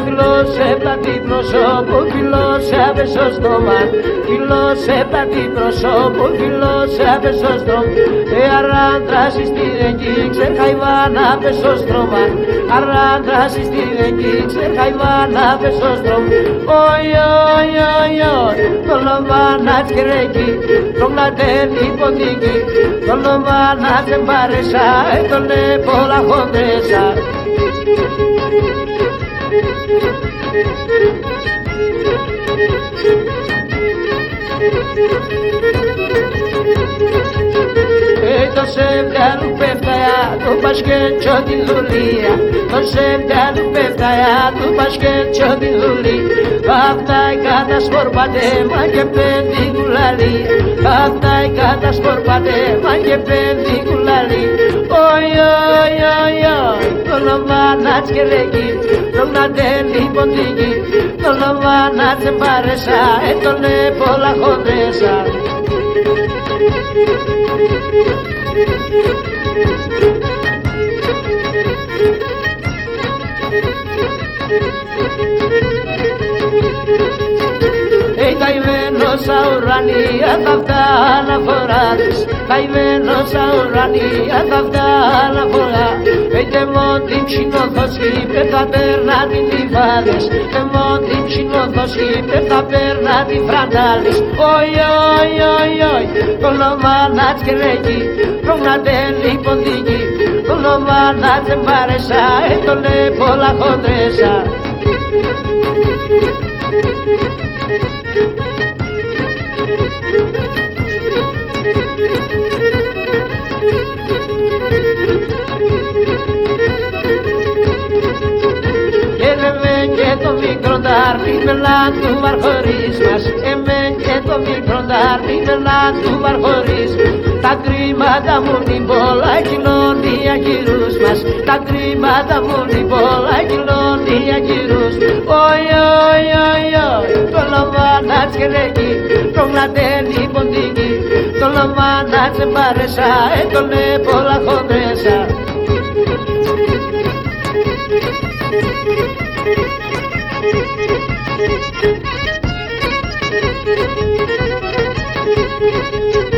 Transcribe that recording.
Φιλώσε πλατή προσώπου, φιλώσε άμεσο στόμα. Φιλώσε πλατή προσώπου, φιλώσε άμεσο στόμα. Αράντραση στην εκεί, ξερχαϊβάνα άμεσο στρώμα. Αράντραση στην εκεί, ξερχαϊβάνα άμεσο στρώμα. Oi, oi, oi, oi, το λαμβάνα τσιρέκι, το γλατέλι ποντίκι, το λαμβάνα τσεμπάρεσα, το λέ πολλά χοντρέσα. Το σεβδάλου πέφταιά, το πασκέτσο την δουλεία. Το σεβδάλου πέφταιά, το πασκέτσο την δουλεία. Αυτά η κατασπορπατέμα και πέντε κουλαλί. Αυτά η κατασπορπατέμα και πέντε κουλαλί. Oi, oi, oi, oi, το λαμβάνα τσιρέκι, το γλατέλι ποντίκι, το λαμβάνα τσεμπάρεσα, το λέ πολλά χοντρέσα. Καημένος αουρανία θα αυτά αναφοράς. Καημένος αουρανία θα αυτά αναφορά. Τεμόν την ψινόθωση θα παίρνα την τυφάδες. Τεμόν την ψινόθωση θα παίρνα την φραντάλες. Oi, oi, oi, oi, το λομάνα τσιρέκι, το γλατέλι ποντίκι, το λομάνα τσεμπάρεσα, το λέ πολλά χοντρέσα. Και το μικρό τάρτι μελάν του βαρχωρίς μας. Εμέν και το μικρό τάρτι μελάν του βαρχωρίς. Τα κρίματα μου την πολλά κοινωνία γύρους μας. Τα κρίματα μου την πολλά κοινωνία γύρους. Oi, oi, oi, oi, το λαμβάνα τσιρέκι, το γλατέλι ποντίκι, το λαμβάνα τσεμπάρεσα, το λέ πολλά χοντρέσα. Thank you.